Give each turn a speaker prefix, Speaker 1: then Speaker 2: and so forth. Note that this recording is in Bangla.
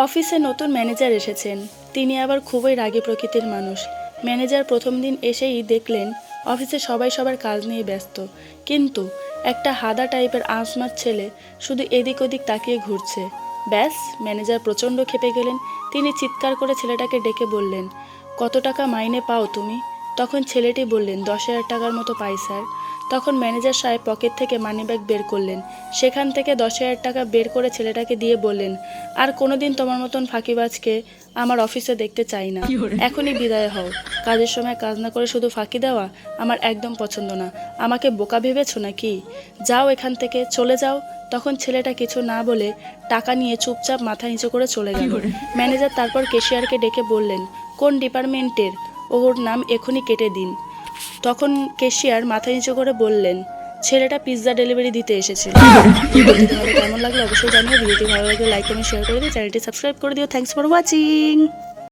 Speaker 1: অফিসে নতুন ম্যানেজার এসেছেন। তিনি আবার খুবই রাগী প্রকৃতির মানুষ। ম্যানেজার প্রথম দিন এসেই দেখলেন অফিসে সবাই সবার কাজ নিয়ে ব্যস্ত, কিন্তু একটা হাদা টাইপের আঁচমার ছেলে শুধু এদিক ওদিক তাকিয়ে ঘুরছে। ব্যাস, ম্যানেজার প্রচণ্ড ক্ষেপে গেলেন। তিনি চিৎকার করে ছেলেটাকে ডেকে বললেন, কত টাকা মাইনে পাও তুমি? তখন ছেলেটি বললেন, 10,000 টাকার মতো পাই স্যার। তখন ম্যানেজার সাহেব পকেট থেকে মানিব্যাগ বের করলেন। সেখান থেকে 10,000 টাকা বের করে ছেলেটাকে দিয়ে বললেন, আর কোনোদিন তোমার মতন ফাঁকিবাজকে আমার অফিসে দেখতে চাই না। এখনই বিদায় হও। কাজের সময় কাজ না করে শুধু ফাঁকি দেওয়া আমার একদম পছন্দ না। আমাকে বোকা ভেবেছো নাকি? যাও এখান থেকে, চলে যাও। তখন ছেলেটা কিছু না বলে টাকা নিয়ে চুপচাপ মাথা নিচু করে চলে গেল। ম্যানেজার তারপর ক্যাশিয়ারকে ডেকে বললেন, কোন ডিপার্টমেন্টের? ওর নাম এখনই কেটে দিন। তখন ক্যাশিয়ার মাথা নিচু করে বললেন, ছেলেটা পিৎজা ডেলিভারি দিতে এসেছিল। ভিডিওটি তোমাদের কেমন লাগলো অবশ্যই জানিও। ভিডিওটি ভালো লাগলে লাইক কমেন্ট শেয়ার করে দিও, চ্যানেলটি সাবস্ক্রাইব করে দিও। Thanks for watching.